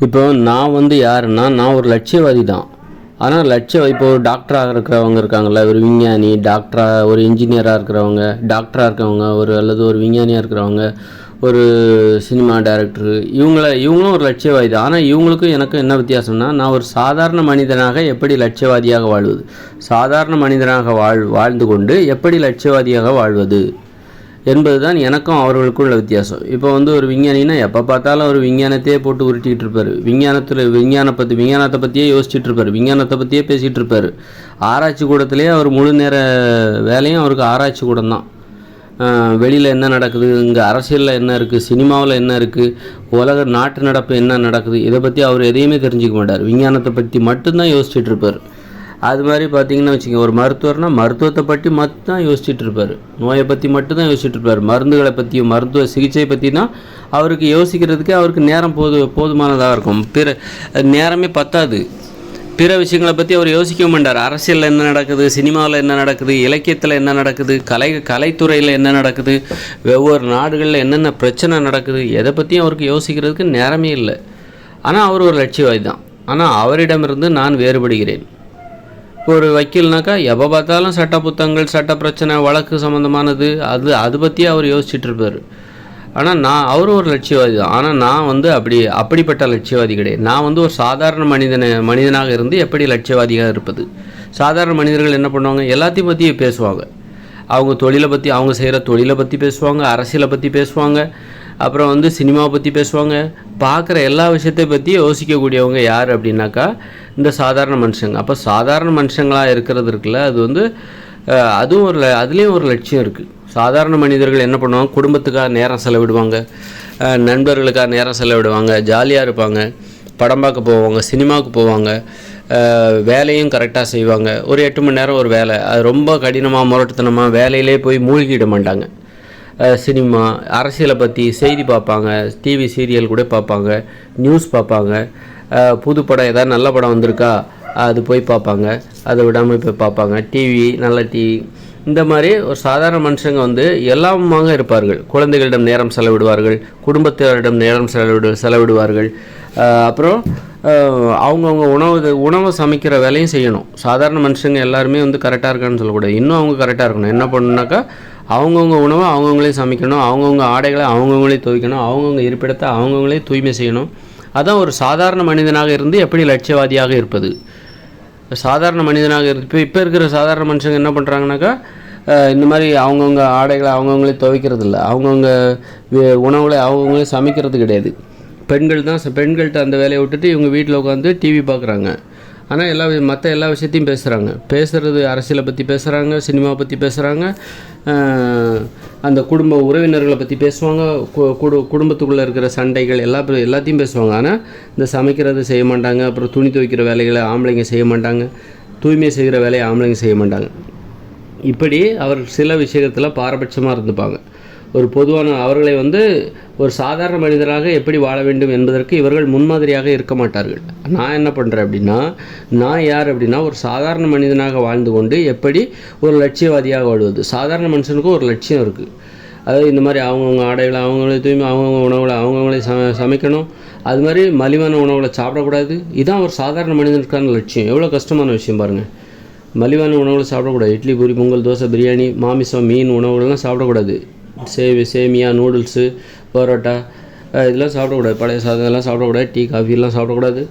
இப்போ நான் வந்து யாருன்னா, நான் ஒரு லட்சியவாதி தான். ஆனால் இப்போ ஒரு டாக்டராக இருக்கிறவங்க இருக்காங்கள்ல, ஒரு விஞ்ஞானி, டாக்டராக ஒரு இன்ஜினியராக இருக்கிறவங்க, டாக்டராக இருக்கிறவங்க, அல்லது ஒரு விஞ்ஞானியாக இருக்கிறவங்க, ஒரு சினிமா டைரக்டரு, இவங்களும் ஒரு லட்சியவாதி தான். ஆனால் இவங்களுக்கும் எனக்கும் என்ன வித்தியாசம்னா, நான் ஒரு சாதாரண மனிதனாக எப்படி லட்சியவாதியாக வாழ்வது, சாதாரண மனிதனாக வாழ்ந்து கொண்டு எப்படி லட்சியவாதியாக வாழ்வது என்பது தான் எனக்கும் அவர்களுக்கும் உள்ள வித்தியாசம். இப்போ வந்து ஒரு விஞ்ஞானின்னா எப்போ பார்த்தாலும் அவர் விஞ்ஞானத்தையே போட்டு உருட்டிக்கிட்டு இருப்பார். விஞ்ஞானத்தை பற்றியே யோசிச்சுட்டு இருப்பார், விஞ்ஞானத்தை பற்றியே பேசிகிட்டு இருப்பார். ஆராய்ச்சி கூடத்திலே அவர் முழு நேர வேலையும் அவருக்கு ஆராய்ச்சி கூடம் தான். வெளியில் என்ன நடக்குது, இங்கே அரசியலில் என்ன இருக்குது, சினிமாவில் என்ன இருக்குது, உலக நாட்டு நடப்பு என்ன நடக்குது, இதை பற்றி அவர் எதையுமே தெரிஞ்சிக்க மாட்டார். விஞ்ஞானத்தை பற்றி மட்டும்தான் யோசிச்சுட்டு இருப்பார். அது மாதிரி பார்த்திங்கன்னா வச்சுக்கோங்க, ஒரு மருத்துவர்னால் மருத்துவத்தை பற்றி மட்டும்தான் யோசிச்சுட்டு இருப்பார், நோயை பற்றி மட்டும்தான் யோசிச்சுட்டு இருப்பார். மருந்துகளை பற்றியும் மருத்துவ சிகிச்சை பற்றினா அவருக்கு யோசிக்கிறதுக்கே அவருக்கு நேரம் போதுமானதாக இருக்கும். நேரமே பத்தாது. பிற விஷயங்களை பற்றி அவர் யோசிக்க மாட்டார். அரசியலில் என்ன நடக்குது, சினிமாவில் என்ன நடக்குது, இலக்கியத்தில் என்ன நடக்குது, கலைத்துறையில் என்ன நடக்குது, ஒவ்வொரு நாடுகளில் என்னென்ன பிரச்சனை நடக்குது, எதை பற்றியும் அவருக்கு யோசிக்கிறதுக்கு நேரமே இல்லை. ஆனால் அவர் ஒரு லட்சியவாதி தான். ஆனால் அவரிடமிருந்து நான் வேறுபடுகிறேன். ஒரு வக்கீல்னாக்கா எப்போ பார்த்தாலும் சட்ட புத்தகங்கள், சட்ட பிரச்சனை, வழக்கு சம்மந்தமானது, அது பற்றி அவர் யோசிச்சுட்டு இருப்பார். ஆனால் அவரும் ஒரு லட்சியவாதி தான். ஆனால் நான் வந்து அப்படிப்பட்ட லட்சியவாதி கிடையாது. நான் வந்து ஒரு சாதாரண மனிதனாக இருந்து எப்படி லட்சியவாதியாக இருப்பது. சாதாரண மனிதர்கள் என்ன பண்ணுவாங்க, எல்லாத்தையும் பற்றி பேசுவாங்க. அவங்க தொழிலை பற்றி, அவங்க செய்கிற தொழிலை பற்றி பேசுவாங்க, அரசியலை பற்றி பேசுவாங்க, அப்புறம் வந்து சினிமாவை பற்றி பேசுவாங்க. பார்க்குற எல்லா விஷயத்தை பற்றி யோசிக்கக்கூடியவங்க யார் அப்படின்னாக்கா இந்த சாதாரண மனுஷங்க. அப்போ சாதாரண மனுஷங்களாக இருக்கிறது இருக்குல்ல, அது வந்து அதுலேயும் ஒரு லட்சியம் இருக்குது. சாதாரண மனிதர்கள் என்ன பண்ணுவாங்க, குடும்பத்துக்காக நேரம் செலவிடுவாங்க, நண்பர்களுக்காக நேரம் செலவிடுவாங்க, ஜாலியாக இருப்பாங்க, படம் பார்க்க போவாங்க, சினிமாவுக்கு போவாங்க, வேலையும் கரெக்டாக செய்வாங்க. ஒரு 8 மணி நேரம் ஒரு வேலை, அது ரொம்ப கடினமாக முரட்டுத்தனமாக வேலையிலே போய் மூழ்கிட மாட்டாங்க. சினிமா, அரசியலை பற்றி செய்தி பார்ப்பாங்க, டிவி சீரியல் கூட பார்ப்பாங்க, நியூஸ் பார்ப்பாங்க, புது படம் ஏதாவது நல்ல படம் வந்திருக்கா அது போய் பார்ப்பாங்க, அதை விடாமல் போய் பார்ப்பாங்க, நல்ல டிவி. இந்த மாதிரி ஒரு சாதாரண மனுஷங்க வந்து எல்லாமாக இருப்பார்கள். குழந்தைகளிடம் நேரம் செலவிடுவார்கள், குடும்பத்தினரிடம் நேரம் செலவிடுவார்கள். அப்புறம் அவங்கவுங்க உணவை சமைக்கிற வேலையும் செய்யணும். சாதாரண மனுஷங்க எல்லாருமே வந்து கரெக்டாக இருக்கான்னு சொல்லக்கூடாது, இன்னும் அவங்க கரெக்டாக இருக்கணும். என்ன பண்ணணுன்னாக்கா அவங்கவுங்க உணவை அவங்கவுங்களே சமைக்கணும், அவங்கவுங்க ஆடைகளை அவங்கவுங்களே துவைக்கணும், அவங்கவுங்க இருப்பிடத்தை அவங்கவுங்களே தூய்மை செய்யணும். அதான் ஒரு சாதாரண மனிதனாக இருந்து எப்படி லட்சியவாதியாக இருப்பது. சாதாரண மனிதனாக இப்போ இருக்கிற சாதாரண மனுஷங்க என்ன பண்ணுறாங்கனாக்கா, இந்த மாதிரி அவங்கவுங்க ஆடைகளை அவங்கவுங்களே துவைக்கிறது இல்லை, அவங்கவுங்க உணவுகளை அவங்கவுங்களே சமைக்கிறது கிடையாது. பெண்கள்கிட்ட அந்த வேலையை விட்டுட்டு இவங்க வீட்டில் உட்காந்து டிவி பார்க்குறாங்க. ஆனால் மற்ற எல்லா விஷயத்தையும் பேசுகிறது அரசியலை பற்றி பேசுகிறாங்க, சினிமாவை பற்றி பேசுகிறாங்க, அந்த குடும்ப உறவினர்களை பற்றி பேசுவாங்க, குடும்பத்துக்குள்ளே இருக்கிற சண்டைகள் எல்லாத்தையும் பேசுவாங்க. ஆனால் இந்த சமைக்கிறது செய்ய மாட்டாங்க, அப்புறம் துணி துவைக்கிற வேலைகளை ஆம்பளைங்க செய்ய மாட்டாங்க, தூய்மை செய்கிற வேலையை ஆம்பளைங்க செய்ய மாட்டாங்க. இப்படி அவர் சில விஷயத்தில் பாரபட்சமாக இருந்துப்பாங்க. ஒரு பொதுவான அவர்களை வந்து ஒரு சாதாரண மனிதராக எப்படி வாழ வேண்டும் என்பதற்கு இவர்கள் முன்மாதிரியாக இருக்க மாட்டார்கள். நான் என்ன பண்ணுறேன் அப்படின்னா, நான் யார் அப்படின்னா ஒரு சாதாரண மனிதனாக வாழ்ந்து கொண்டு எப்படி ஒரு லட்சியவாதியாக வாழ்வது. சாதாரண மனுஷனுக்கும் ஒரு லட்சியம் இருக்குது. அதாவது இந்த மாதிரி அவங்கவுங்க ஆடைகளை அவங்களே தூய்மை, அவங்கவுங்க உணவுகளை அவங்கவுங்களே சமைக்கணும், அது மாதிரி மலிவான உணவுகளை சாப்பிடக்கூடாது. இதுதான் ஒரு சாதாரண மனிதனுக்கான லட்சியம். எவ்வளோ கஷ்டமான விஷயம் பாருங்கள். மலிவான உணவுகளை சாப்பிடக்கூடாது. இட்லி, பூரி, பொங்கல், தோசை, பிரியாணி, மாமிசம், மீன் உணவுகள்லாம் சாப்பிடக்கூடாது. சேமியா, நூடுல்ஸு, பரோட்டா இதெல்லாம் சாப்பிடக்கூடாது. பழைய சாதம் இதெல்லாம் சாப்பிடக்கூடாது. டீ, காஃபிலாம் சாப்பிடக்கூடாது.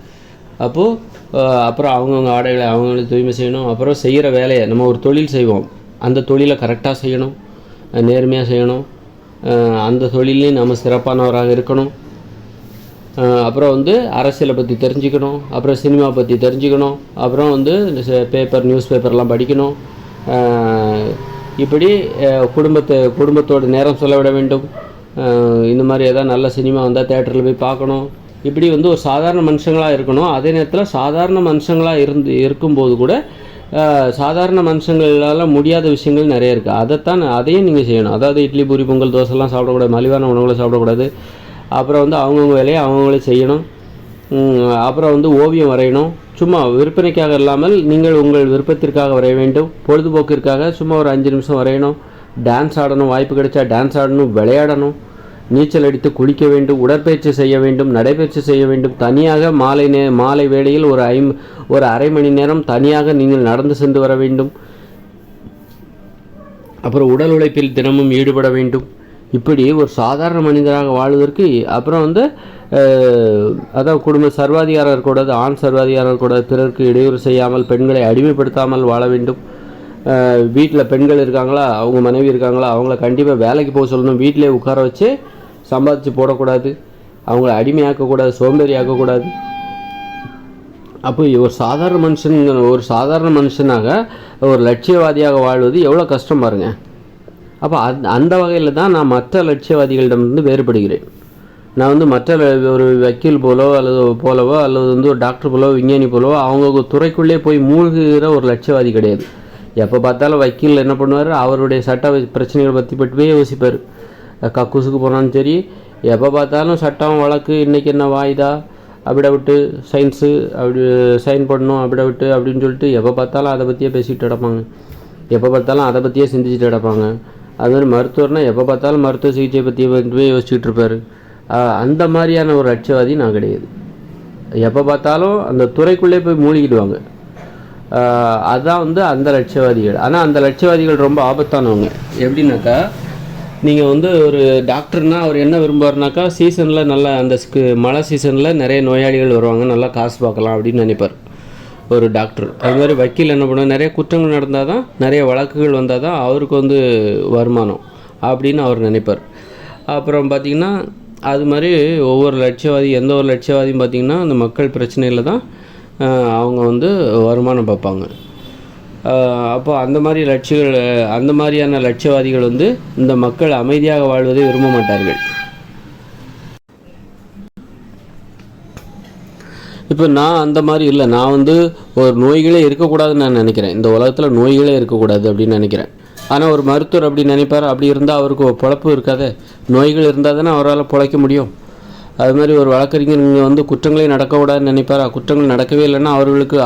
அப்புறம் அவங்கவுங்க ஆடைகளை அவங்களே தூய்மை செய்யணும். அப்புறம் செய்கிற வேலையை, நம்ம ஒரு தொழில் செய்வோம், அந்த தொழிலை கரெக்டாக செய்யணும், நேர்மையாக செய்யணும், அந்த தொழிலையும் நம்ம சிறப்பானவராக இருக்கணும். அப்புறம் வந்து அரசியலை பற்றி தெரிஞ்சுக்கணும், அப்புறம் சினிமா பற்றி தெரிஞ்சுக்கணும், அப்புறம் வந்து நியூஸ் பேப்பர்லாம் படிக்கணும். இப்படி குடும்பத்தோடு நேரம் செலவிட வேண்டும். இந்த மாதிரி ஏதாவது நல்ல சினிமா வந்தால் தேட்டரில் போய் பார்க்கணும். இப்படி வந்து ஒரு சாதாரண மனுஷங்களாக இருக்கணும். அதே நேரத்தில் சாதாரண மனுஷங்களாக இருக்கும்போது கூட சாதாரண மனுஷங்களால் முடியாத விஷயங்கள் நிறைய இருக்குது. அதையும் நீங்கள் செய்யணும். அதாவது இட்லி, பூரி, பொங்கல், தோசைலாம் சாப்பிடக்கூடாது, மலிவான உணவுகளை சாப்பிடக்கூடாது. அப்புறம் வந்து அவங்கவுங்க வேலையை அவங்கவுங்களே செய்யணும். அப்புறம் வந்து ஓவியம் வரையணும். சும்மா விற்பனைக்காக இல்லாமல் நீங்கள் உங்கள் விருப்பத்திற்காக வரைய வேண்டும். பொழுதுபோக்கிற்காக சும்மா ஒரு 5 நிமிஷம் வரையணும். டான்ஸ் ஆடணும், வாய்ப்பு கிடைச்சா டான்ஸ் ஆடணும், விளையாடணும். நீச்சல் அடித்து குளிக்க வேண்டும், உடற்பயிற்சி செய்ய வேண்டும், நடைப்பயிற்சி செய்ய வேண்டும். தனியாக மாலை வேளையில் ஒரு அரை மணி நேரம் தனியாக நீங்கள் நடந்து சென்று வர வேண்டும். அப்புறம் உடல் உழைப்பில் தினமும் ஈடுபட வேண்டும். இப்படி ஒரு சாதாரண மனிதராக வாழ்வதற்கு அப்புறம் அதான் குடும்ப சர்வாதிகாரம் இருக்கக்கூடாது, ஆண் சர்வாதிகாரம் இருக்கக்கூடாது, பிறருக்கு இடையூறு செய்யாமல், பெண்களை அடிமைப்படுத்தாமல் வாழ வேண்டும். வீட்டில் பெண்கள் இருக்காங்களா, அவங்க மனைவி இருக்காங்களா, அவங்கள கண்டிப்பாக வேலைக்கு போக சொல்லணும். வீட்டிலே உட்கார வச்சு சம்பாதிச்சு போடக்கூடாது, அவங்கள அடிமையாக்கக்கூடாது, சோம்பேறி ஆக்கக்கூடாது. அப்போ ஒரு சாதாரண மனுஷனாக ஒரு லட்சியவாதியாக வாழ்வது எவ்வளோ கஷ்டம் பாருங்கள். அப்போ அந்த வகையில் தான் நான் மற்ற லட்சியவாதிகளிடமிருந்து வேறுபடுகிறேன். நான் மற்ற ஒரு வக்கீல் போலவோ அல்லது ஒரு டாக்டர் போலவோ விஞ்ஞானி போலவோ அவங்க துறைக்குள்ளே போய் மூழ்குகிற ஒரு லட்சியவாதி கிடையாது. எப்போ பார்த்தாலும் வக்கீல் என்ன பண்ணுவார், அவருடைய சட்ட பிரச்சனைகள் பற்றி மட்டுமே யோசிப்பார். கக்கூசுக்கு போனாலும் சரி, எப்போ பார்த்தாலும் சட்டம் வழக்கு, இன்றைக்கி என்ன வாய்தா, அப்படிட விட்டு சயின்ஸு அப்படி சைன் பண்ணணும், அப்படிட விட்டு அப்படின்னு சொல்லிட்டு எப்போ பார்த்தாலும் அதை பற்றியே பேசிகிட்டு கிடப்பாங்க. எப்போ பார்த்தாலும் அதை பற்றியே சிந்திச்சுட்டு கிடப்பாங்க. அதுமாதிரி மருத்துவர்னால் எப்போ பார்த்தாலும் மருத்துவ சிகிச்சை பற்றியே மட்டுமே யோசிச்சுட்டு இருப்பார். அந்த மாதிரியான ஒரு லட்சியவாதி நான் கிடையாது. எப்போ பார்த்தாலும் அந்த துறைக்குள்ளே போய் மூழ்கிடுவாங்க. அதுதான் அந்த லட்சியவாதிகள். ஆனால் அந்த லட்சியவாதிகள் ரொம்ப ஆபத்தானவங்க. எப்படின்னாக்கா, நீங்கள் ஒரு டாக்டர்னால் அவர் என்ன விரும்புவார்னாக்கா, சீசனில் நல்லா மழை சீசனில் நிறைய நோயாளிகள் வருவாங்க, நல்லா காசு பார்க்கலாம் அப்படின்னு நினைப்பார் ஒரு டாக்டர். அது மாதிரி வக்கீல் என்ன பண்ணுவார், நிறைய குற்றங்கள் நடந்தால் தான், நிறைய வழக்குகள் வந்தால் தான் அவருக்கு வருமானம் அப்படின்னு அவர் நினைப்பார். அப்புறம் பார்த்திங்கன்னா அது மாதிரி எந்த ஒரு லட்சியவாதியும் பார்த்திங்கன்னா அந்த மக்கள் பிரச்சனையில் தான் அவங்க வருமானம் பார்ப்பாங்க. அப்போ அந்த மாதிரியான லட்சியவாதிகள் இந்த மக்கள் அமைதியாக வாழ்வதை விரும்ப மாட்டார்கள். இப்போ நான் அந்த மாதிரி இல்லை. நான் ஒரு நோய்களே இருக்கக்கூடாதுன்னு நான் நினைக்கிறேன். இந்த உலகத்தில் நோய்களே இருக்கக்கூடாது அப்படின்னு நினைக்கிறேன். ஆனால் ஒரு மருத்துவர் அப்படி நினைப்பார். அப்படி இருந்தால் அவருக்கு பொழப்பு இருக்காது. நோய்கள் இருந்தால் தானே அவரால் பொழைக்க முடியும். அது மாதிரி ஒரு வழக்கறிஞர் குற்றங்களே நடக்கக்கூடாதுன்னு நினைப்பார். குற்றங்கள் நடக்கவே இல்லைன்னா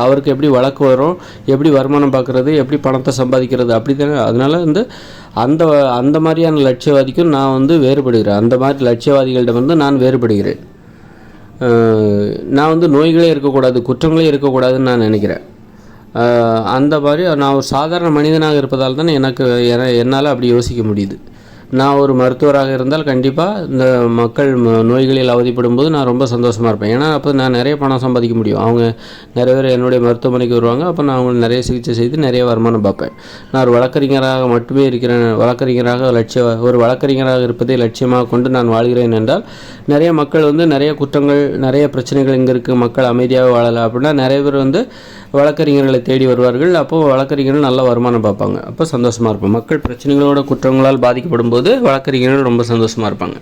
அவருக்கு எப்படி வழக்கு வரும், எப்படி வருமானம் பார்க்குறது, எப்படி பணத்தை சம்பாதிக்கிறது, அப்படி தானே. அதனால் அந்த மாதிரியான லட்சியவாதிக்கும் நான் வேறுபடுகிறேன். அந்த மாதிரி லட்சியவாதிகளிடம் நான் வேறுபடுகிறேன். நான் நோய்களே இருக்கக்கூடாது, குற்றங்களே இருக்கக்கூடாதுன்னு நான் நினைக்கிறேன். அந்த மாதிரி நான் ஒரு சாதாரண மனிதனாக இருப்பதால் தான் என்னால் அப்படி யோசிக்க முடியுது. நான் ஒரு மருத்துவராக இருந்தால் கண்டிப்பாக இந்த மக்கள் நோய்களில் அவதிப்படும் போது நான் ரொம்ப சந்தோஷமாக இருப்பேன். ஏன்னா அப்போ நான் நிறைய பணம் சம்பாதிக்க முடியும். அவங்க நிறைய பேர் என்னுடைய மருத்துவமனைக்கு வருவாங்க. அப்போ நான் அவங்களுக்கு நிறைய சிகிச்சை செய்து நிறைய வருமானம் பார்ப்பேன். நான் ஒரு வழக்கறிஞராக மட்டுமே இருக்கிறேன். ஒரு வழக்கறிஞராக இருப்பதை லட்சியமாக கொண்டு நான் வாழ்கிறேன் என்றால், நிறைய மக்கள் நிறைய குற்றங்கள், நிறைய பிரச்சனைகள் இங்கே இருக்குது, மக்கள் அமைதியாக வாழலை அப்படின்னா நிறைய பேர் வழக்கறிஞர்களை தேடி வருவார்கள். அப்போது வழக்கறிஞர்கள் நல்ல வருமானம் பார்ப்பாங்க. அப்போ சந்தோஷமாக இருப்போம். மக்கள் பிரச்சனைகளோட குற்றங்களால் பாதிக்கப்படும் போது வழக்கறிஞர்கள் ரொம்ப சந்தோஷமாக இருப்பாங்க.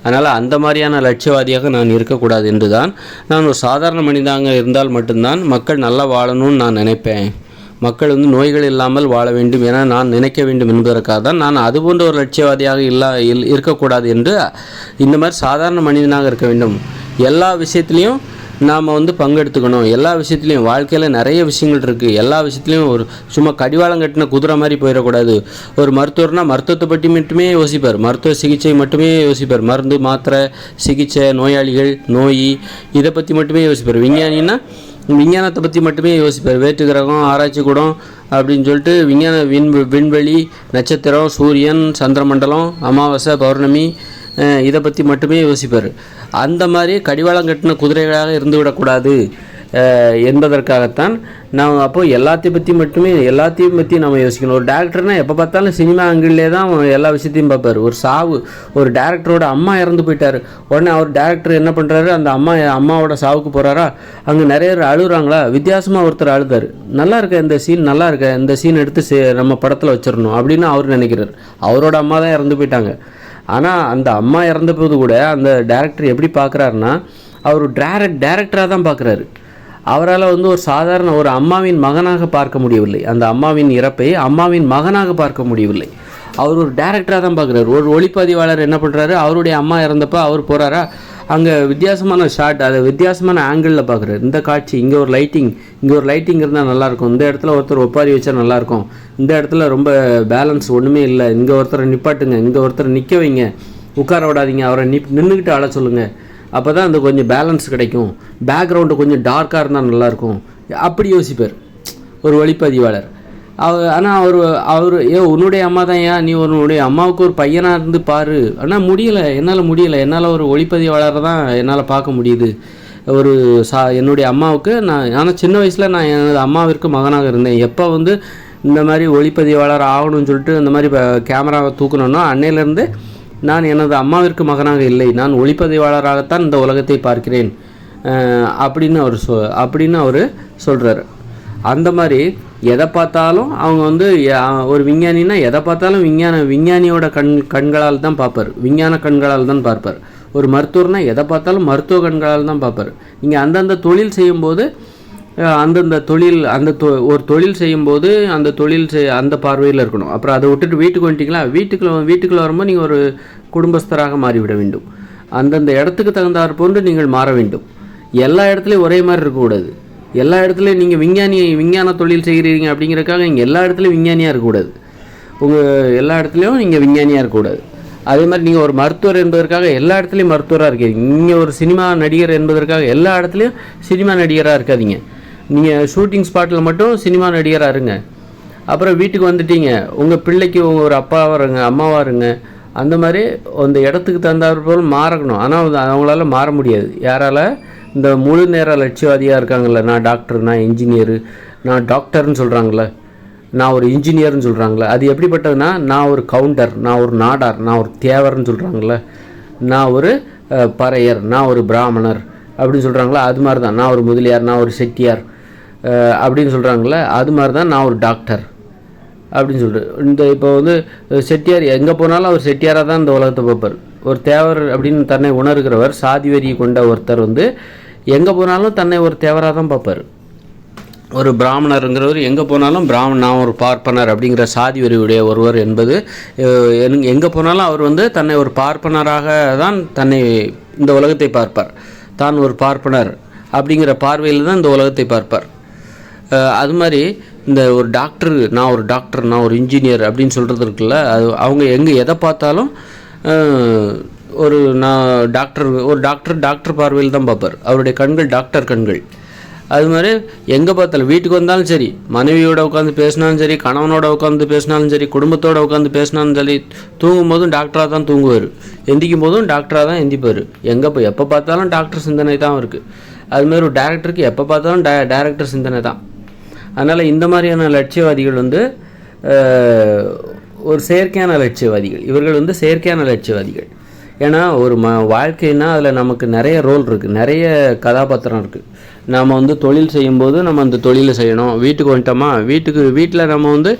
அதனால் அந்த மாதிரியான லட்சியவாதியாக நான் இருக்கக்கூடாது என்று தான் நான் ஒரு சாதாரண மனிதனாக இருந்தால் மட்டும்தான் மக்கள் நல்லா வாழணும்னு நான் நினைப்பேன். மக்கள் நோய்கள் இல்லாமல் வாழ வேண்டும் என நான் நினைக்க வேண்டும் என்பதற்காக தான் நான் அதுபோன்ற ஒரு லட்சியவாதியாக இருக்கக்கூடாது என்று இந்த மாதிரி சாதாரண மனிதனாக இருக்க வேண்டும். எல்லா விஷயத்துலேயும் நாம் பங்கெடுத்துக்கணும். எல்லா விஷயத்துலையும் வாழ்க்கையில் நிறைய விஷயங்கள் இருக்குது. எல்லா விஷயத்துலையும் ஒரு சும்மா கடிவாளம் கட்டின குதிரை மாதிரி போயிடக்கூடாது. ஒரு மருத்துவர்னால் மருத்துவத்தை பற்றி மட்டுமே யோசிப்பார், மருத்துவ சிகிச்சை மட்டுமே யோசிப்பார், மருந்து மாத்திரை சிகிச்சை, நோயாளிகள், நோய், இதை பற்றி மட்டுமே யோசிப்பார். விஞ்ஞானின்னா விஞ்ஞானத்தை பற்றி மட்டுமே யோசிப்பார். வேற்று கிரகம், ஆராய்ச்சி கூடம் அப்படின்னு சொல்லிட்டு விண்வெளி, நட்சத்திரம், சூரியன், சந்திரமண்டலம், அமாவாசை, பௌர்ணமி, இதை பற்றி மட்டுமே யோசிப்பார். அந்த மாதிரி கடிவாளம் கட்டின குதிரைகளாக இருந்துவிடக்கூடாது என்பதற்காகத்தான் நான் அப்போது எல்லாத்தையும் பற்றி நம்ம யோசிக்கணும். ஒரு டாக்டர்னால் எப்போ பார்த்தாலும் சினிமா ஆங்கிள்லே தான் எல்லா விஷயத்தையும் பார்ப்பார். ஒரு டேரக்டரோட அம்மா இறந்து போயிட்டார். உடனே அவர் டேரக்டர் என்ன பண்ணுறாரு, அந்த அம்மாவோட சாவுக்கு போகிறாரா, அங்கே நிறைய பேர் அழுகுறாங்களா, வித்தியாசமாக ஒருத்தர் அழுதார், நல்லா இருக்க இந்த சீன், நல்லா இருக்க இந்த சீன் எடுத்து நம்ம படத்தில் வச்சிடணும் அப்படின்னு அவர் நினைக்கிறார். அவரோட அம்மா தான் இறந்து போயிட்டாங்க. ஆனால் அந்த அம்மா இறந்த போது கூட அந்த டேரக்டர் எப்படி பார்க்குறாருன்னா, அவர் டேரக்டராக தான் பார்க்குறாரு. அவரால் ஒரு சாதாரண ஒரு அம்மாவின் மகனாக பார்க்க முடியவில்லை. அந்த அம்மாவின் இறப்பை அம்மாவின் மகனாக பார்க்க முடியவில்லை. அவர் ஒரு டேரக்டராக தான் பார்க்குறாரு. ஒரு ஒளிப்பதிவாளர் என்ன பண்ணுறாரு, அவருடைய அம்மா இறந்தப்போ அவர் போகிறாரா, அங்கே வித்தியாசமான ஷாட், அதை வித்தியாசமான ஆங்கிளில் பார்க்குறாரு. இந்த காட்சி, இங்கே ஒரு லைட்டிங் இருந்தால் நல்லாயிருக்கும், இந்த இடத்துல ஒருத்தர் ஒப்பாரி வச்சா நல்லாயிருக்கும், இந்த இடத்துல ரொம்ப பேலன்ஸ் ஒன்றுமே இல்லை, இங்கே ஒருத்தரை நிப்பாட்டுங்க, இங்கே ஒருத்தரை நிற்க வைங்க உட்கார விடாதீங்க, அவரை நின்றுக்கிட்டு ஆள சொல்லுங்கள், அப்போ தான் அந்த கொஞ்சம் பேலன்ஸ் கிடைக்கும், பேக்ரவுண்டு கொஞ்சம் டார்க்காக இருந்தால் நல்லாயிருக்கும், அப்படி யோசிப்பார் ஒரு ஒளிப்பதிவாளர். ஆனால் அவர் உன்னுடைய அம்மா தான், ஏன் நீ உன்னுடைய அம்மாவுக்கு ஒரு பையனாக இருந்து பாரு. ஆனால் என்னால் ஒரு ஒளிப்பதிவாளரை தான் என்னால் பார்க்க முடியுது. ஒரு என்னுடைய அம்மாவுக்கு ஆனால் சின்ன வயசில் நான் எனது அம்மாவிற்கு மகனாக இருந்தேன். எப்போ இந்த மாதிரி ஒளிப்பதிவாளர் ஆகணும்னு சொல்லிட்டு இந்த மாதிரி கேமராவை தூக்கணுன்னா அன்னையிலேருந்து நான் எனது அம்மாவிற்கு மகனாக இல்லை, நான் ஒளிப்பதிவாளராகத்தான் இந்த உலகத்தை பார்க்கிறேன் அப்படின்னு அவர் சொல்கிறார். அந்த மாதிரி எதை பார்த்தாலும் அவங்க ஒரு விஞ்ஞானின்னா எதை பார்த்தாலும் விஞ்ஞானியோட கண்களால் தான் பார்ப்பார், விஞ்ஞான கண்களால் தான் பார்ப்பார். ஒரு மருத்துவர்னால் எதை பார்த்தாலும் மருத்துவ கண்களால் தான் பார்ப்பார். நீங்கள் அந்தந்த தொழில் செய்யும்போது அந்தந்த தொழில் ஒரு தொழில் செய்யும்போது அந்த பார்வையில் இருக்கணும். அப்புறம் அதை விட்டுட்டு வீட்டுக்கு வந்துட்டிங்களா, வீட்டுக்குள்ளே வரும்போது நீங்கள் ஒரு குடும்பஸ்தராக மாறிவிட வேண்டும். அந்தந்த இடத்துக்கு தகுந்தாற் போன்று நீங்கள் மாற வேண்டும். எல்லா இடத்துலையும் ஒரே மாதிரி இருக்கக்கூடாது. எல்லா இடத்துலையும் நீங்கள் விஞ்ஞான தொழில் செய்கிறீங்க அப்படிங்கிறதுக்காக நீங்கள் எல்லா இடத்துலையும் விஞ்ஞானியாக இருக்கக்கூடாது. எல்லா இடத்துலையும் நீங்கள் விஞ்ஞானியாக இருக்கக்கூடாது. அதே மாதிரி நீங்கள் ஒரு மருத்துவர் என்பதற்காக எல்லா இடத்துலையும் மருத்துவராக இருக்கீங்க. நீங்கள் ஒரு சினிமா நடிகர் என்பதற்காக எல்லா இடத்துலையும் சினிமா நடிகராக இருக்காதீங்க. நீங்கள் ஷூட்டிங் ஸ்பாட்டில் மட்டும் சினிமா நடிகராக இருங்க. அப்புறம் வீட்டுக்கு வந்துட்டீங்க, உங்கள் பிள்ளைக்கு ஒரு அப்பாவாக இருங்க, அம்மாவாக இருங்க. அந்த மாதிரி அந்த இடத்துக்கு தகுந்தாற் போல் மாறணும். ஆனால் அவங்களால மாற முடியாது. யாரால்? இந்த முழு நேர லட்சியவாதியாக இருக்காங்கள்ல, நான் டாக்டர், நான் இன்ஜினியரு, நான் டாக்டர்னு சொல்கிறாங்களே, நான் ஒரு இன்ஜினியர்னு சொல்கிறாங்களே, அது எப்படிப்பட்டதுன்னா, நான் ஒரு கவுண்டர், நான் ஒரு நாடார், நான் ஒரு தேவர்னு சொல்கிறாங்களே, நான் ஒரு பறையர், நான் ஒரு பிராமணர் அப்படின்னு சொல்கிறாங்களே, அது மாதிரி தான். நான் ஒரு முதலியார், நான் ஒரு செட்டியார் அப்படின்னு சொல்கிறாங்களே, அது மாதிரி தான் நான் ஒரு டாக்டர் அப்படின்னு சொல்லிட்டு. இப்போ செட்டியார் எங்கே போனாலும் அவர் செட்டியாராக தான் இந்த உலகத்தை பார்ப்பார். ஒரு தேவர் அப்படின்னு தன்னை உணர்கிறவர், சாதி வெறி கொண்ட ஒருத்தர் எங்கே போனாலும் தன்னை ஒரு தேவராக தான் பார்ப்பார். ஒரு பிராமணருங்கிறவர் எங்கே போனாலும் நான் ஒரு பார்ப்பனர் அப்படிங்கிற சாதி வெறியுடைய ஒருவர் என்பது எங்கே போனாலும் அவர் தன்னை ஒரு பார்ப்பனராக தான் தன்னை இந்த உலகத்தை பார்ப்பார். தான் ஒரு பார்ப்பனர் அப்படிங்கிற பார்வையில் தான் இந்த உலகத்தை பார்ப்பார். அது மாதிரி இந்த ஒரு டாக்டர், நான் ஒரு இன்ஜினியர் அப்படின்னு சொல்கிறது இருக்குல்ல, அது அவங்க எதை பார்த்தாலும் ஒரு டாக்டர் பார்வையில் தான் பார்ப்பார். அவருடைய கண்கள் டாக்டர் கண்கள். அது மாதிரி எங்கே பார்த்தாலும், வீட்டுக்கு வந்தாலும் சரி, மனைவியோட உட்காந்து பேசினாலும் சரி, கணவனோட உட்காந்து பேசினாலும் சரி, குடும்பத்தோடு உட்காந்து பேசினாலும் சரி, தூங்கும் போதும் டாக்டராக தான் தூங்குவார், எந்திக்கும் போதும் டாக்டராக தான் எந்திப்பார். எப்போ பார்த்தாலும் டாக்டர் சிந்தனை தான் இருக்குது. அதுமாதிரி ஒரு டைரக்டருக்கு எப்போ பார்த்தாலும் டைரக்டர் சிந்தனை தான். அதனால் இந்த மாதிரியான லட்சியவாதிகள் ஒரு செயற்கையான லட்சியவாதிகள். இவர்கள் செயற்கையான லட்சியவாதிகள். ஏன்னா ஒரு வாழ்க்கைன்னா அதில் நமக்கு நிறைய ரோல் இருக்குது, நிறைய கதாபாத்திரம் இருக்குது. நாம் தொழில் செய்யும்போது நம்ம அந்த தொழிலை செய்யணும். வீட்டுக்கு வந்துட்டோமா, வீட்டில் நம்ம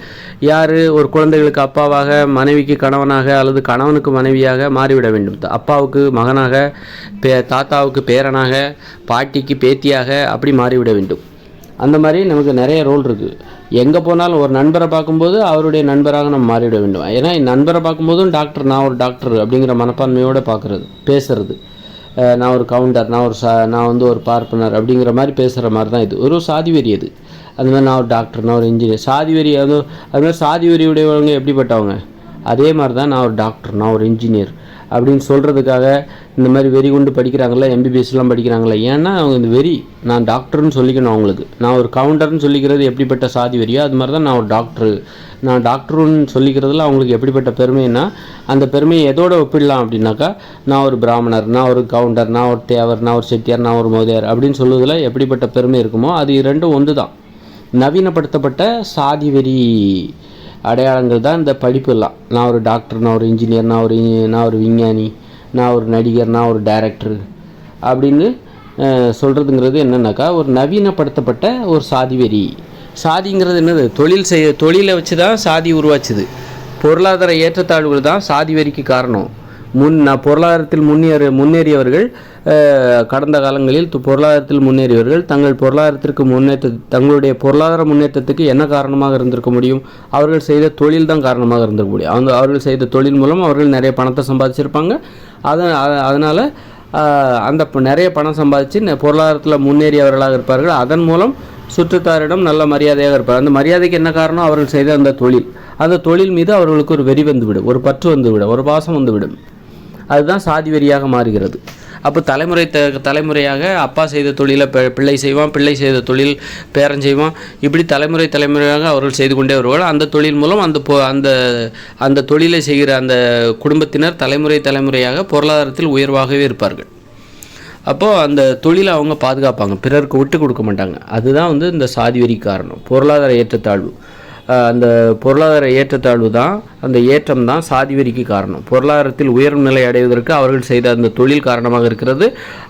யார், ஒரு குழந்தைகளுக்கு அப்பாவாக, மனைவிக்கு கணவனாக, அல்லது கணவனுக்கு மனைவியாக மாறிவிட வேண்டும். அப்பாவுக்கு மகனாக, தாத்தாவுக்கு பேரனாக, பாட்டிக்கு பேத்தியாக அப்படி மாறிவிட வேண்டும். அந்த மாதிரி நமக்கு நிறைய ரோல் இருக்குது. எங்கே போனாலும் ஒரு நண்பரை பார்க்கும்போது அவருடைய நண்பராக நம்ம மாறிவிட வேண்டும். ஏன்னா நண்பரை பார்க்கும்போதும் நான் ஒரு டாக்டர் அப்படிங்கிற மனப்பான்மையோடு பேசுறது. நான் ஒரு கவுண்டர், நான் ஒரு பார்ப்பனர் அப்படிங்கிற மாதிரி பேசுகிற மாதிரி தான் இது. ஒரு சாதி வெறி அது. அது மாதிரி நான் ஒரு டாக்டர், நான் ஒரு இன்ஜினியர். சாதி வெறி அது மாதிரி சாதி வெறியுடையவங்க எப்படிப்பட்டவங்க? அதே மாதிரி தான் நான் ஒரு டாக்டர், நான் ஒரு இன்ஜினியர் அப்படின்னு சொல்கிறதுக்காக இந்த மாதிரி வெறி கொண்டு படிக்கிறாங்களே, எம்பிபிஎஸ்லாம் படிக்கிறாங்களே. ஏன்னா அவங்க இந்த வெறி, நான் டாக்டர்னு சொல்லிக்கணும் அவங்களுக்கு. நான் ஒரு கவுண்டர்னு சொல்லிக்கிறது எப்படிப்பட்ட சாதி வெறியோ அது மாதிரி தான் நான் ஒரு டாக்டருன்னு சொல்லிக்கிறதுல அவங்களுக்கு எப்படிப்பட்ட பெருமைன்னா, அந்த பெருமையை எதோட ஒப்பிடலாம் அப்படின்னாக்கா, நான் ஒரு பிராமணர், நான் ஒரு கவுண்டர், நான் ஒரு தேவர், நான் ஒரு செட்டியார், நான் ஒரு முதலியார் அப்படின்னு சொல்லுவதில் எப்படிப்பட்ட பெருமை இருக்குமோ அது ரெண்டும் ஒன்று தான். நவீனப்படுத்தப்பட்ட சாதி வெறி அடையாளங்கள் தான் இந்த படிப்புலாம். நான் ஒரு டாக்டர், நான் ஒரு இன்ஜினியர், நான் ஒரு விஞ்ஞானி, நான் ஒரு நடிகர், நான் ஒரு டைரக்டர் அப்படின்னு சொல்கிறதுங்கிறது என்னென்னாக்கா ஒரு நவீனப்படுத்தப்பட்ட ஒரு சாதி வெறி. சாதிங்கிறது என்னது? தொழிலை வச்சு தான் சாதி உருவாச்சுது. பொருளாதார ஏற்றத்தாழ்வுகள் தான் சாதி வெறிக்கு காரணம். பொருளாதாரத்தில் முன்னேறியவர்கள், கடந்த காலங்களில் பொருளாதாரத்தில் முன்னேறியவர்கள் தங்களுடைய பொருளாதார முன்னேற்றத்துக்கு என்ன காரணமாக இருந்திருக்க முடியும்? அவர்கள் செய்த தொழில் தான் காரணமாக இருந்திருக்க முடியும். அவர்கள் செய்த தொழில் மூலம் அவர்கள் நிறைய பணத்தை சம்பாதிச்சிருப்பாங்க. அதனால் அந்த நிறைய பணம் சம்பாதிச்சு பொருளாதாரத்தில் முன்னேறியவர்களாக இருப்பார்கள். அதன் மூலம் சுற்றுத்தாரிடம் நல்ல மரியாதையாக இருப்பார். அந்த மரியாதைக்கு என்ன காரணம்? அவர்கள் செய்த அந்த தொழில் மீது அவர்களுக்கு ஒரு வெறி வந்துவிடும், ஒரு பற்று வந்துவிடும், ஒரு பாசம் வந்துவிடும். அதுதான் சாதி வெறியாக மாறுகிறது. அப்போ தலைமுறையாக அப்பா செய்த தொழிலை பிள்ளை செய்வான், பிள்ளை செய்த தொழில் பேரன் செய்வான். இப்படி தலைமுறையாக அவர்கள் செய்து கொண்டே வருவார்கள். அந்த தொழில் மூலம் அந்த தொழிலை செய்கிற அந்த குடும்பத்தினர் தலைமுறையாக பொருளாதாரத்தில் உயர்வாகவே இருப்பார்கள். அப்போது அந்த தொழிலை அவங்க பாதுகாப்பாங்க, பிறருக்கு விட்டு கொடுக்க மாட்டாங்க. அதுதான் இந்த சாதி வெறி காரணம். பொருளாதார ஏற்றத்தாழ்வு, அந்த பொருளாதார ஏற்றத்தாழ்வு தான், அந்த ஏற்றம் தான் சாதி வெறிக்கு காரணம். பொருளாதாரத்தில் உயர்வு நிலை அடைவதற்கு அவர்கள் செய்த அந்த தொழில் காரணமாக இருக்கிறது.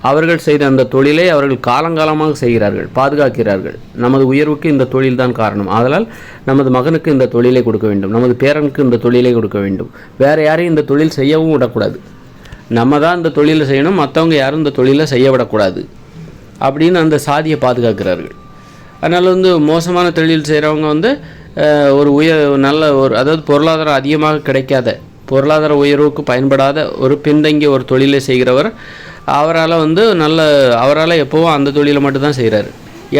அவர்கள் செய்த அந்த தொழிலை அவர்கள் காலங்காலமாக செய்கிறார்கள், பாதுகாக்கிறார்கள். நமது உயர்வுக்கு இந்த தொழில் தான் காரணம். ஆதலால் நமது மகனுக்கு இந்த தொழிலை கொடுக்க வேண்டும், நமது பேரனுக்கு இந்த தொழிலை கொடுக்க வேண்டும். வேறு யாரையும் இந்த தொழில் செய்யவும் விடக்கூடாது. நம்ம தான் இந்த தொழிலை செய்யணும், மற்றவங்க யாரும் இந்த தொழிலை செய்ய விடக்கூடாது அப்படின்னு அந்த சாதியை பாதுகாக்கிறார்கள். அதனால் மோசமான தொழில் செய்கிறவங்க அதாவது பொருளாதாரம் அதிகமாக கிடைக்காத, பொருளாதார உயர்வுக்கு பயன்படாத ஒரு பின்தங்கிய ஒரு தொழிலை செய்கிறவர், அவரால் எப்போவும் அந்த தொழிலை மட்டும்தான் செய்கிறார்.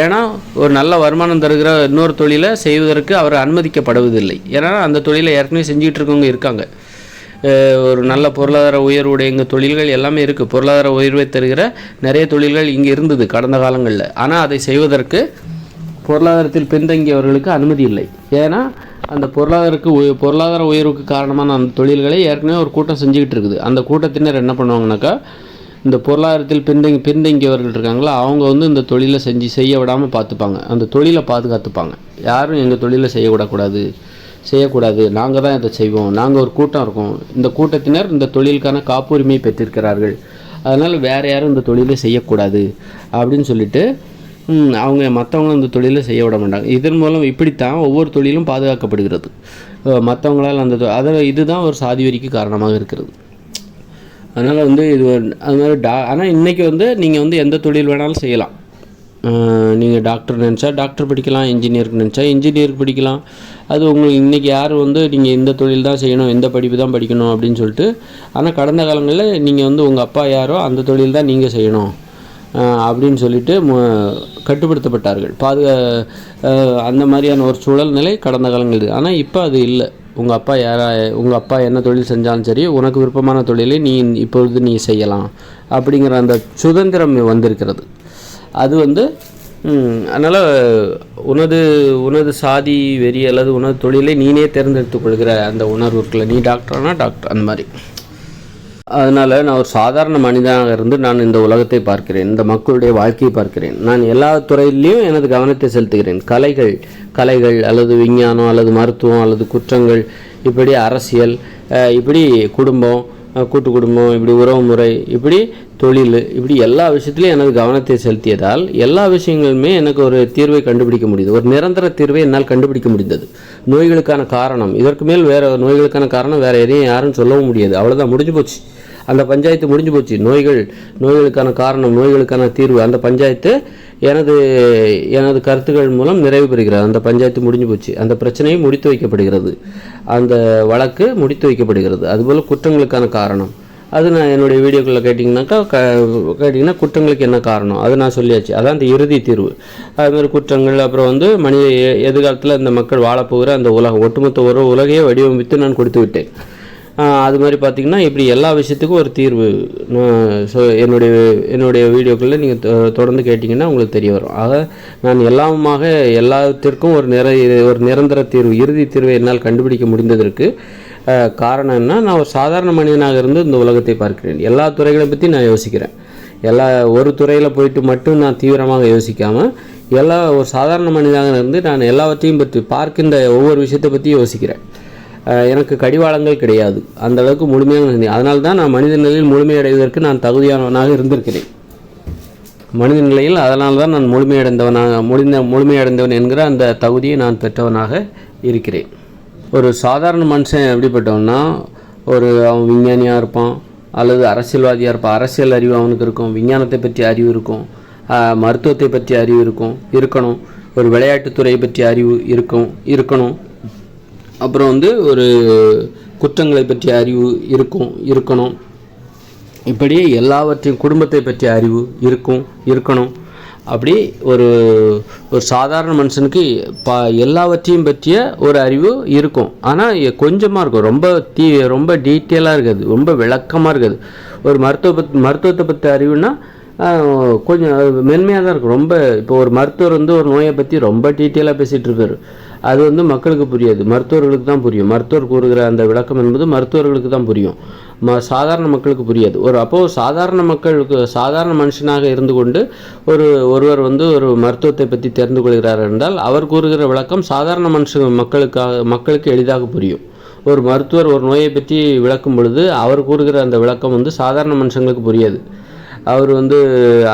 ஏன்னா ஒரு நல்ல வருமானம் தருகிற இன்னொரு தொழிலை செய்வதற்கு அவர் அனுமதிக்கப்படுவதில்லை. ஏன்னா அந்த தொழிலை ஏற்கனவே செஞ்சுக்கிட்டு இருக்கவங்க இருக்காங்க. ஒரு நல்ல பொருளாதார உயர்வுடைய எங்கள் தொழில்கள் எல்லாமே இருக்குது. பொருளாதார உயர்வை தருகிற நிறைய தொழில்கள் இங்கே இருந்தது கடந்த காலங்களில். ஆனால் அதை செய்வதற்கு பொருளாதாரத்தில் பின்தங்கியவர்களுக்கு அனுமதி இல்லை. ஏன்னா அந்த பொருளாதார உயர்வுக்கு காரணமான அந்த தொழில்களை ஏற்கனவே ஒரு கூட்டம் செஞ்சுக்கிட்டு இருக்குது. அந்த கூட்டத்தினர் என்ன பண்ணுவாங்கனாக்கா, இந்த பொருளாதாரத்தில் பின்தங்கியவர்கள் இருக்காங்களா, அவங்க இந்த தொழிலை செய்ய விடாமல் பார்த்துப்பாங்க, அந்த தொழிலை பாதுகாத்துப்பாங்க. யாரும் எங்கள் தொழிலை செய்யக்கூடாது, நாங்கள் தான் இதை செய்வோம், நாங்கள் ஒரு கூட்டம் இருக்கோம், இந்த கூட்டத்தினர் இந்த தொழிலுக்கான காப்புரிமை பெற்றிருக்கிறார்கள், அதனால் வேறு யாரும் இந்த தொழிலை செய்யக்கூடாது அப்படின்னு சொல்லிட்டு அவங்க மற்றவங்களும் இந்த தொழிலை செய்ய விட மாட்டாங்க. இதன் மூலம் இப்படித்தான் ஒவ்வொரு தொழிலும் பாதுகாக்கப்படுகிறது மற்றவங்களால். இதுதான் ஒரு சாதி வெறிக்கு காரணமாக இருக்கிறது. அதனால் இது அது மாதிரி ஆனால் இன்றைக்கி நீங்கள் எந்த தொழில் வேணாலும் செய்யலாம். நீங்கள் டாக்டர் நினச்சா டாக்டர் படிக்கலாம், இன்ஜினியருக்கு நினச்சா இன்ஜினியருக்கு படிக்கலாம். அது உங்களுக்கு இன்றைக்கி யார் நீங்கள் இந்த தொழில் தான் செய்யணும், இந்த படிப்பு தான் படிக்கணும் அப்படின்னு சொல்லிட்டு. ஆனால் கடந்த காலங்களில் நீங்கள் உங்கள் அப்பா யாரோ அந்த தொழில் தான் நீங்கள் செய்யணும் அப்படின்னு சொல்லிட்டு கட்டுப்படுத்தப்பட்டார்கள். அந்த மாதிரியான ஒரு சூழல் நிலை கடந்த காலங்கள். ஆனால் இப்போ அது இல்லை. உங்கள் அப்பா என்ன தொழில் செஞ்சாலும் சரி, உனக்கு விருப்பமான தொழிலை இப்பொழுது நீ செய்யலாம் அப்படிங்கிற அந்த சுதந்திரம் வந்திருக்கிறது. அது அதனால் உனது சாதி வெறி அல்லது உனது தொழிலை நீனே தேர்ந்தெடுத்துக் கொள்கிற அந்த உணர்வு இருக்குல்ல, நீ டாக்டர்னா டாக்டர் அந்த மாதிரி. அதனால் நான் ஒரு சாதாரண மனிதனாக இருந்து நான் இந்த உலகத்தை பார்க்கிறேன், இந்த மக்களுடைய வாழ்க்கையை பார்க்கிறேன். நான் எல்லா துறையிலையும் எனது கவனத்தை செலுத்துகிறேன். கலைகள் அல்லது விஞ்ஞானம் அல்லது மருத்துவம் அல்லது குற்றங்கள், இப்படி அரசியல், இப்படி குடும்பம், கூட்டு குடும்பம், இப்படி உறவுமுறை, இப்படி தொழில், இப்படி எல்லா விஷயத்துலையும் எனது கவனத்தை செலுத்தியதால் எல்லா விஷயங்களுமே எனக்கு ஒரு தீர்வை கண்டுபிடிக்க முடியுது. ஒரு நிரந்தர தீர்வை என்னால் கண்டுபிடிக்க முடிந்தது. நோய்களுக்கான காரணம், இதற்கு மேல் வேறு நோய்களுக்கான காரணம் வேறு எதையும் யாரும் சொல்லவும் முடியாது. அவ்வளோதான், முடிஞ்சு போச்சு. அந்த பஞ்சாயத்து முடிஞ்சு போச்சு. நோய்களுக்கான காரணம், நோய்களுக்கான தீர்வு, அந்த பஞ்சாயத்து எனது கருத்துக்கள் மூலம் நிறைவு பெறுகிறது. அந்த பஞ்சாயத்து முடிஞ்சு போச்சு. அந்த பிரச்சனையை முடித்து வைக்கப்படுகிறது, அந்த வழக்கு முடித்து வைக்கப்படுகிறது. அதுபோல் குற்றங்களுக்கான காரணம், அது நான் என்னுடைய வீடியோக்களில் கேட்டிங்கன்னா குற்றங்களுக்கு என்ன காரணம் அது நான் சொல்லியாச்சு. அதான் அந்த இறுதி தீர்வு. அதுமாதிரி குற்றங்கள், அப்புறம் மனித எதிர்காலத்தில் இந்த மக்கள் வாழப்போகிற அந்த ஒட்டுமொத்த ஒரு உலகையே வடிவமைத்து நான் கொடுத்து விட்டேன். அது மாதிரி பார்த்திங்கன்னா இப்படி எல்லா விஷயத்துக்கும் ஒரு தீர்வு என்னுடைய வீடியோக்களில் நீங்கள் தொடர்ந்து கேட்டிங்கன்னா உங்களுக்கு தெரிய வரும். ஆக நான் எல்லாத்திற்கும் ஒரு நிரந்தர தீர்வு, இறுதி தீர்வை என்னால் கண்டுபிடிக்க முடிந்ததற்கு காரணம் என்ன, நான் ஒரு சாதாரண மனிதனாக இருந்து இந்த உலகத்தை பார்க்கிறேன். எல்லா துறைகளை பற்றி நான் யோசிக்கிறேன். ஒரு துறையில் போயிட்டு மட்டும் நான் தீவிரமாக யோசிக்காமல் ஒரு சாதாரண மனிதனாக இருந்து நான் எல்லாவற்றையும் பற்றி பார்க்கின்ற ஒவ்வொரு விஷயத்தை பற்றி யோசிக்கிறேன். எனக்கு கடிவாளங்கள் கிடையாது, அந்த அளவுக்கு முழுமையாக. அதனால தான் நான் மனித நிலையில் முழுமையடைவதற்கு நான் தகுதியானவனாக இருந்திருக்கிறேன். மனித நிலையில் அதனால தான் நான் முழுமையடைந்தவன் என்கிற அந்த தகுதியை நான் பெற்றவனாக இருக்கிறேன். ஒரு சாதாரண மனுஷன் எப்படிப்பட்டவன்னா, அவன் விஞ்ஞானியாக இருப்பான் அல்லது அரசியல்வாதியாக இருப்பான். அரசியல் அறிவு அவனுக்கு இருக்கும், விஞ்ஞானத்தை பற்றி அறிவு இருக்கும், மருத்துவத்தை பற்றி அறிவு இருக்கணும், ஒரு விளையாட்டுத்துறையை பற்றி அறிவு இருக்கணும், அப்புறம் ஒரு குற்றங்களை பற்றிய அறிவு இருக்கணும். இப்படி எல்லாவற்றையும், குடும்பத்தை பற்றிய அறிவு இருக்கணும். அப்படி ஒரு ஒரு சாதாரண மனுஷனுக்கு எல்லாவற்றையும் பற்றிய ஒரு அறிவு இருக்கும். ஆனால் கொஞ்சமாக இருக்கும், ரொம்ப டீட்டெயிலாக இருக்காது, ரொம்ப விளக்கமாக இருக்காது. ஒரு மருத்துவத்தை பற்றி அறிவுனா கொஞ்சம் மென்மையாக தான் இருக்கும். ரொம்ப இப்போ ஒரு மருத்துவர் வந்து ஒரு நோயை பற்றி ரொம்ப டீட்டெயிலாக பேசிகிட்டு இருப்பார், அது வந்து மக்களுக்கு புரியாது, மருத்துவர்களுக்கு தான் புரியும். மருத்துவர் கூறுகிற அந்த விளக்கம் என்பது மருத்துவர்களுக்கு தான் புரியும், சாதாரண மக்களுக்கு புரியாது. அப்போது சாதாரண மனுஷனாக இருந்து கொண்டு ஒருவர் வந்து ஒரு மருத்துவத்தை பற்றி தெரிந்து கொள்கிறார் என்றால் அவர் கூறுகிற விளக்கம் சாதாரண மக்களுக்கு எளிதாக புரியும். ஒரு மருத்துவர் ஒரு நோயை பற்றி விளக்கும் பொழுது அவர் கூறுகிற அந்த விளக்கம் வந்து சாதாரண மனுஷங்களுக்கு புரியாது. அவர் வந்து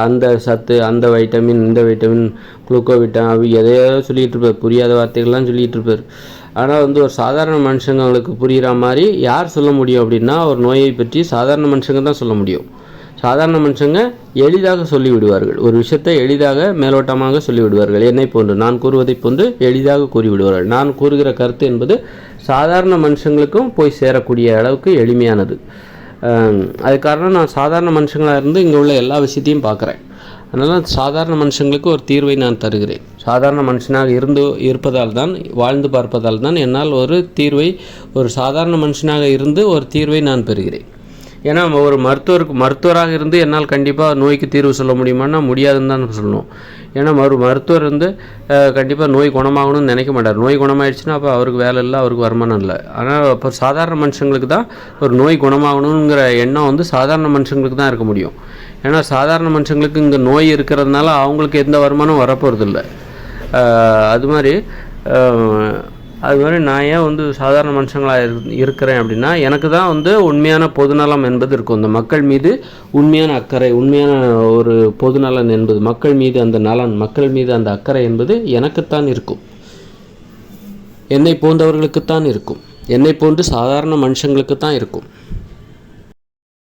அந்த சத்து, அந்த வைட்டமின், இந்த வைட்டமின், குளுக்கோவிட்டன் எதையோ சொல்லிகிட்டு இருப்பார், புரியாத வார்த்தைகள்லாம் சொல்லிகிட்டு இருப்பார். ஆனால் வந்து ஒரு சாதாரண மனுஷங்களுக்கு புரிகிற மாதிரி யார் சொல்ல முடியும் அப்படின்னா, ஒரு நோயை பற்றி சாதாரண மனுஷங்க தான் சொல்ல முடியும். சாதாரண மனுஷங்க எளிதாக சொல்லிவிடுவார்கள், ஒரு விஷயத்தை எளிதாக மேலோட்டமாக சொல்லிவிடுவார்கள். என்னை போன்று நான் கூறுவதை போன்று எளிதாக கூறிவிடுவார்கள். நான் கூறுகிற கருத்து என்பது சாதாரண மனுஷங்களுக்கும் போய் சேரக்கூடிய அளவுக்கு எளிமையானது. அது காரணம் நான் சாதாரண மனுஷங்களாக இருந்து இங்கே உள்ள எல்லா விஷயத்தையும் பார்க்குறேன். அதனால் சாதாரண மனுஷங்களுக்கு ஒரு தீர்வை நான் தருகிறேன். சாதாரண மனுஷனாக இருப்பதால் தான், வாழ்ந்து பார்ப்பதால் தான் என்னால் ஒரு சாதாரண மனுஷனாக இருந்து ஒரு தீர்வை நான் பெறுகிறேன். ஏன்னா ஒரு மருத்துவராக இருந்து என்னால் கண்டிப்பாக நோய்க்கு தீர்வு சொல்ல முடியுமான்னா முடியாதுன்னு தான் சொல்லணும். ஏன்னா மருத்துவர் வந்து கண்டிப்பாக நோய் குணமாகணும்னு நினைக்க மாட்டார். நோய் குணமாயிடுச்சுன்னா அப்போ அவருக்கு வேலை இல்லை, அவருக்கு வருமானம் இல்லை. ஆனால் அப்போ சாதாரண மனுஷங்களுக்கு தான் ஒரு நோய் குணமாகணுங்கிற எண்ணம் வந்து சாதாரண மனுஷங்களுக்கு தான் இருக்க முடியும். ஏன்னா சாதாரண மனுஷங்களுக்கு இங்கே நோய் இருக்கிறதுனால அவங்களுக்கு எந்த வருமானம் வரப்போகிறதில்ல. அது மாதிரி நான் ஏன் வந்து சாதாரண மனுஷங்களாக இருக்கிறேன் அப்படின்னா, எனக்கு தான் வந்து உண்மையான பொதுநலம் என்பது இருக்கும். இந்த மக்கள் மீது உண்மையான அக்கறை, உண்மையான ஒரு பொதுநலன் என்பது, மக்கள் மீது அந்த நலன், மக்கள் மீது அந்த அக்கறை என்பது எனக்குத்தான் இருக்கும், என்னை போன்றவர்களுக்குத்தான் இருக்கும், என்னை போன்று சாதாரண மனுஷங்களுக்கு தான் இருக்கும்.